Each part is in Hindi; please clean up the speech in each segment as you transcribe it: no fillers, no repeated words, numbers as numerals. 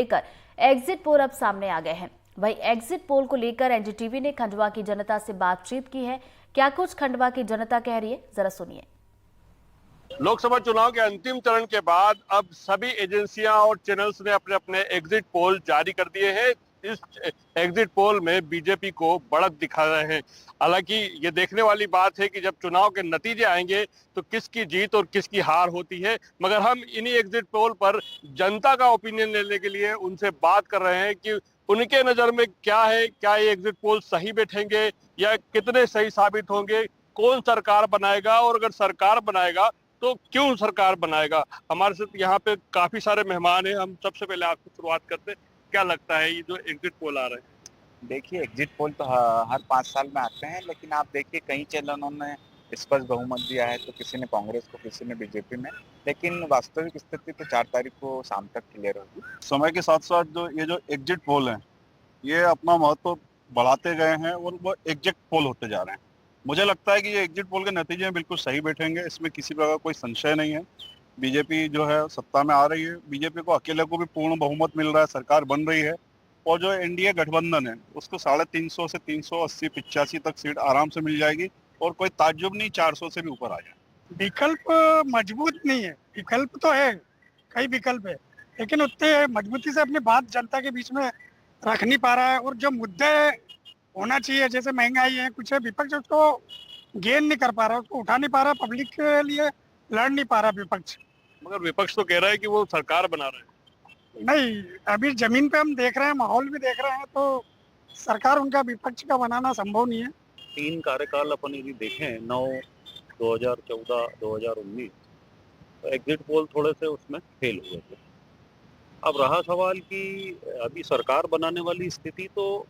लेकर एग्जिट पोल अब सामने आ गए हैं। वहीं एग्जिट पोल को लेकर एनडीटीवी ने खंडवा की जनता से बातचीत की है। क्या कुछ खंडवा की जनता कह रही है, जरा सुनिए। लोकसभा चुनाव के अंतिम चरण के बाद अब सभी एजेंसियां और चैनल्स ने अपने अपने एग्जिट पोल जारी कर दिए हैं। इस एग्जिट पोल में बीजेपी को बढ़त दिखा रहे हैं। हालांकि ये देखने वाली बात है कि जब चुनाव के नतीजे आएंगे तो किसकी जीत और किसकी हार होती है। मगर हम इन्हीं एग्जिट पोल पर जनता का ओपिनियन लेने के लिए उनसे बात कर रहे हैं कि उनके नजर में क्या है, क्या ये एग्जिट पोल सही बैठेंगे या कितने सही साबित होंगे, कौन सरकार बनाएगा और अगर सरकार बनाएगा तो क्यों सरकार बनाएगा। हमारे साथ यहाँ पे काफी सारे मेहमान हैं। हम सबसे पहले आपको शुरुआत करते हैं, क्या लगता है ये जो एग्जिट पोल आ रहे हैं? देखिए, एग्जिट पोल तो हर 5 साल में आते हैं, लेकिन आप देखिए कई चैनलों ने स्पष्ट बहुमत दिया है, तो किसी ने कांग्रेस को, किसी ने बीजेपी में, लेकिन वास्तविक स्थिति तो 4 तारीख को शाम तक क्लियर होगी। समय के साथ साथ जो एग्जिट पोल है, ये अपना महत्व बढ़ाते गए हैं और वो एग्जिट पोल होते जा रहे हैं। मुझे लगता है कि ये एग्जिट पोल के नतीजे में बिल्कुल सही बैठेंगे, इसमें किसी प्रकार कोई संशय नहीं है। बीजेपी जो है सत्ता में आ रही है, बीजेपी को अकेले को भी पूर्ण बहुमत मिल रहा है, सरकार बन रही है। और जो एनडीए गठबंधन है उसको 350 से 380 85 तक सीट आराम से मिल जाएगी और कोई ताज्जुब नहीं 400 से भी ऊपर आ जाए। विकल्प मजबूत नहीं है, विकल्प तो है, कई विकल्प है, लेकिन उतने मजबूती से अपनी बात जनता के बीच में रख नहीं पा रहा है। और जो मुद्दे होना चाहिए, जैसे महंगाई है, कुछ है, विपक्ष उसको गेन नहीं कर पा रहा, उसको उठा नहीं पा रहा, पब्लिक के लिए लड़ नहीं पा रहा विपक्ष। मगर विपक्ष तो कह रहा है कि वो सरकार बना रहे हैं। नहीं, अभी जमीन पे हम देख रहे हैं, माहौल भी देख रहे हैं, तो सरकार उनका विपक्ष का बनाना संभव नहीं है। 3 कार्यकाल अपन यदि देखें 9, 2014, 2019, तो एग्जिट पोल थोड़े से उसमें फेल हुए थे। अब रहा सवाल कि अभी सरकार बनाने वाली स्थिति तो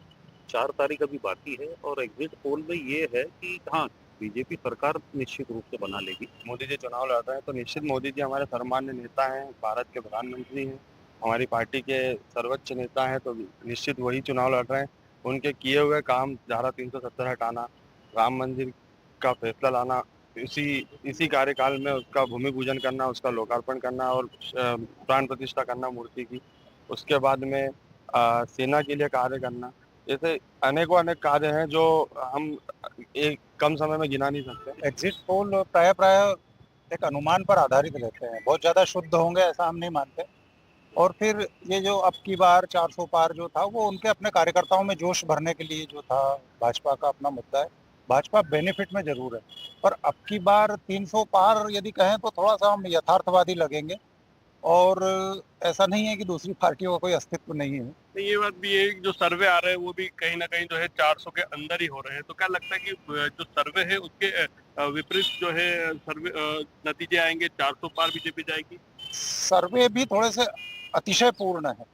4 तारीख अभी बाकी है और एग्जिट पोल में ये है कि हाँ, बीजेपी सरकार निश्चित रूप से बना लेगी। मोदी जी चुनाव लड़ रहे हैं तो निश्चित मोदी जी हमारे सर्वमान्य नेता हैं, भारत के प्रधानमंत्री हैं, हमारी पार्टी के सर्वोच्च नेता हैं, तो निश्चित वही चुनाव लड़ रहे हैं। उनके किए हुए काम, धारा 370 हटाना, राम मंदिर का फैसला लाना, इसी कार्यकाल में उसका भूमि पूजन करना, उसका लोकार्पण करना और प्राण प्रतिष्ठा करना मूर्ति की, उसके बाद में सेना के लिए कार्य करना, ऐसे अनेक कार्य हैं जो हम एक कम समय में गिना नहीं सकते। एग्जिट पोल प्राय एक अनुमान पर आधारित रहते हैं, बहुत ज्यादा शुद्ध होंगे ऐसा हम नहीं मानते। और फिर ये जो अब की बार 400 पार जो था, वो उनके अपने कार्यकर्ताओं में जोश भरने के लिए जो था, भाजपा का अपना मुद्दा है, भाजपा बेनिफिट में जरूर है। पर अब की बार 300 पार यदि कहें तो थोड़ा सा हम यथार्थवादी लगेंगे, और ऐसा नहीं है कि दूसरी पार्टियों का कोई अस्तित्व नहीं है। तो ये बात भी है, जो सर्वे आ रहे हैं वो भी कहीं ना कहीं जो है 400 के अंदर ही हो रहे हैं। तो क्या लगता है कि जो सर्वे है उसके विपरीत जो है सर्वे नतीजे आएंगे, 400 पार बीजेपी जाएगी? सर्वे भी थोड़े से अतिशय पूर्ण है,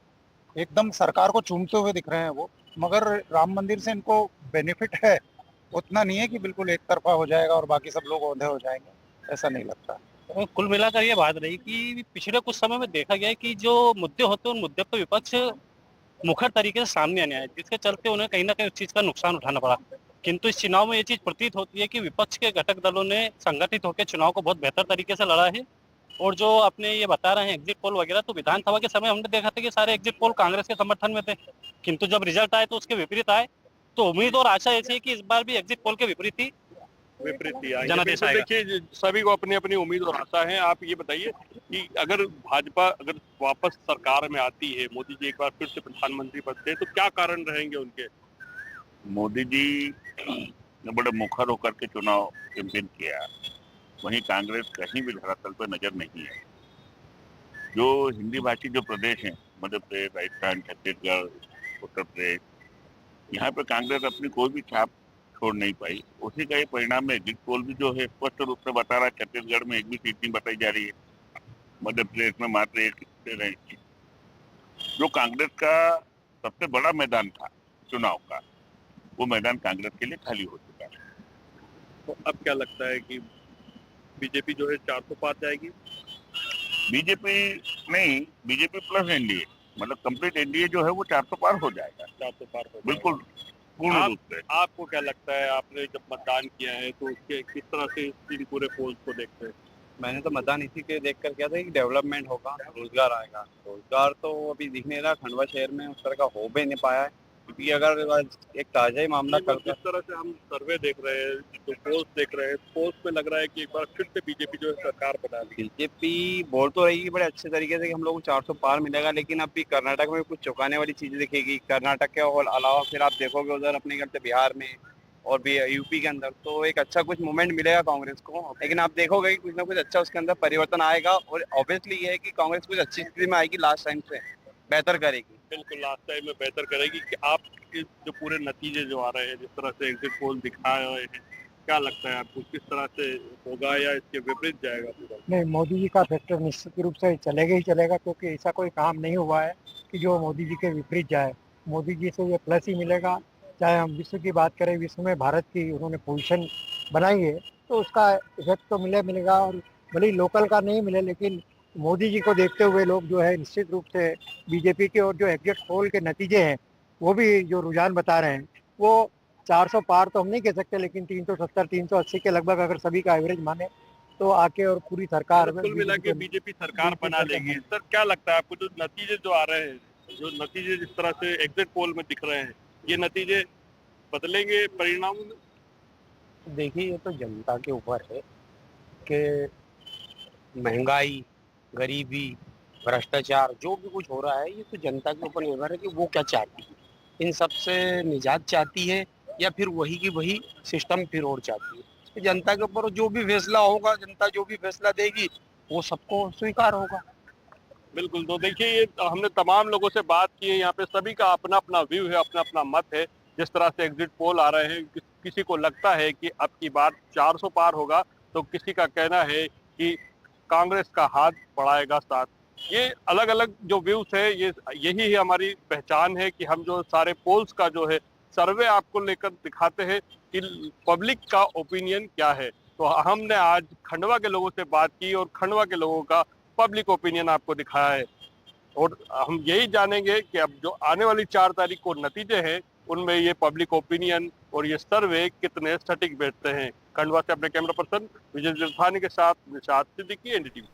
एकदम सरकार को चूमते हुए दिख रहे हैं वो, मगर राम मंदिर से इनको बेनिफिट है, उतना नहीं है कि बिल्कुल एक तरफा हो जाएगा और बाकी सब लोग औंधे हो जाएंगे, ऐसा नहीं लगता। और कुल मिलाकर ये बात रही कि पिछले कुछ समय में देखा गया है कि जो मुद्दे होते हैं उन मुद्दे पर विपक्ष मुखर तरीके से सामने आने आए, जिसके चलते उन्हें कहीं ना कहीं उस चीज का नुकसान उठाना पड़ा। किंतु इस चुनाव में ये चीज प्रतीत होती है कि विपक्ष के घटक दलों ने संगठित होकर चुनाव को बहुत बेहतर तरीके से लड़ा है। और जो अपने ये बता रहे हैं एग्जिट पोल वगैरह, तो विधानसभा के समय हमने देखा था कि सारे एग्जिट पोल कांग्रेस के समर्थन में थे, किंतु जब रिजल्ट आए तो उसके विपरीत आए। तो उम्मीद और आशा ऐसी है कि इस बार भी एग्जिट पोल के विपरीत ही जनादेश आएगा। देखिए, सभी को अपनी अपनी उम्मीद और आशा है। आप ये बताइए कि अगर भाजपा अगर वापस सरकार में आती है, मोदी जी एक बार फिर से प्रधानमंत्री बनते हैं, तो क्या कारण रहेंगे उनके? मोदी जी ने बड़े मुखर होकर के चुनाव कैंपेन किया, वहीं कांग्रेस कहीं भी धरातल पर नजर नहीं है। जो हिंदी भाषी जो प्रदेश हैं, मध्य प्रदेश, राजस्थान, छत्तीसगढ़, उत्तर प्रदेश, यहाँ पे कांग्रेस अपनी कोई भी छाप छोड़ नहीं पाई। उसी का ये परिणाम है। एग्जिट पोल भी जो है स्पष्ट रूप से बता रहा है, छत्तीसगढ़ में एक भी सीट नहीं बताई जा रही है, मध्य प्रदेश में मात्र एक सीट रहेगी। जो कांग्रेस का सबसे बड़ा मैदान था चुनाव का, वो मैदान कांग्रेस के लिए खाली हो चुका है। तो अब क्या लगता है कि बीजेपी जो है 400 पार जाएगी? बीजेपी नहीं, बीजेपी प्लस एनडीए, मतलब कंप्लीट एनडीए जो है वो 400 पार हो जाएगा। 400 पार हो बिल्कुल पूर्ण रूप से। आपको क्या लगता है, आपने जब मतदान किया है तो उसके किस तरह से इन पूरे पोल्स को देखते हैं? मैंने तो मतदान इसी के देख कर किया था कि डेवलपमेंट होगा, रोजगार आएगा। रोजगार तो अभी दिख नहीं रहा, खंडवा शहर में उस तरह का हो भी नहीं पाया है, क्योंकि अगर एक ताजा ही मामला जिस करते तरह से हम सर्वे देख रहे हैं, जो पोल्स देख रहे हैं, पोल्स में लग रहा है कि एक बार फिर से बीजेपी जो है सरकार बना ली। बीजेपी बोल तो रही है बड़े अच्छे तरीके से कि हम लोग को 400 पार मिलेगा, लेकिन अभी कर्नाटक में कुछ चौंकाने वाली चीजें दिखेगी। कर्नाटक के और अलावा फिर आप देखोगे उधर अपने घर से बिहार में और भी यूपी के अंदर तो एक अच्छा कुछ मूवमेंट मिलेगा कांग्रेस को, लेकिन आप देखोगे कि कुछ ना कुछ अच्छा उसके अंदर परिवर्तन आएगा। और ऑब्वियसली ये है कि कांग्रेस कुछ अच्छी स्थिति में आएगी, लास्ट टाइम से बेहतर करेगी। बिल्कुल लास्ट टाइम में बेहतर करेगी। कि आप जो पूरे नतीजे जो आ रहे हैं, जिस तरह से एग्जिट पोल दिखाए हुए हैं, क्या लगता है आपको किस तरह से होगा या इसके विपरीत जाएगा पूरा? नहीं, मोदी जी का फैक्टर निश्चित रूप से चलेगा ही चलेगा, क्योंकि ऐसा कोई काम नहीं हुआ है कि जो मोदी जी के विपरीत जाए। मोदी जी से ये प्लस ही मिलेगा। चाहे हम विश्व की बात करें, विश्व में भारत की उन्होंने पोजीशन बनाई है, तो उसका इफेक्ट तो मिलेगा। और भले ही लोकल का नहीं मिले, लेकिन मोदी जी को देखते हुए लोग जो है निश्चित रूप से बीजेपी के, और जो एग्जिट पोल के नतीजे हैं वो भी जो रुझान बता रहे हैं, वो 400 पार तो हम नहीं कह सकते, लेकिन 370 380 के लगभग अगर सभी का एवरेज माने तो आके और पूरी सरकार कुल मिला के बीजेपी सरकार बना लेगी। सर क्या लगता है आपको, जो नतीजे जो आ रहे हैं, जो नतीजे जिस तरह से एग्जिट पोल में दिख रहे हैं, ये नतीजे बदलेंगे परिणाम में? देखिए, ये तो जनता के ऊपर है कि महंगाई, गरीबी, भ्रष्टाचार जो भी कुछ हो रहा है, ये तो जनता के ऊपर निर्भर है कि वो क्या चाहती है। इन सब से निजात चाहती है या फिर वही की वही सिस्टम फिर और चाहती है। तो जनता के ऊपर जो भी फैसला होगा, जनता जो भी फैसला देगी वो सबको स्वीकार होगा। बिल्कुल। तो देखिए, ये हमने तमाम लोगों से बात की है, यहाँ पे सभी का अपना अपना व्यू है, अपना अपना मत है। जिस तरह से एग्जिट पोल आ रहे हैं, किसी को लगता है कि अब की बार 400 पार होगा, तो किसी का कहना है कि कांग्रेस का हाथ बढ़ाएगा साथ। ये अलग अलग जो व्यूज है, यही हमारी पहचान है कि हम जो सारे पोल्स का जो है सर्वे आपको लेकर दिखाते हैं कि पब्लिक का ओपिनियन क्या है। तो हमने आज खंडवा के लोगों से बात की और खंडवा के लोगों का पब्लिक ओपिनियन आपको दिखाया है, और हम यही जानेंगे कि अब जो आने वाली 4 तारीख को नतीजे हैं, उनमें ये पब्लिक ओपिनियन और ये सर्वे कितने सटीक बैठते हैं। खंडवा से अपने कैमरा पर्सन विजय जिरथानी के साथ निशात सिद्दीकी, एनडीटीवी।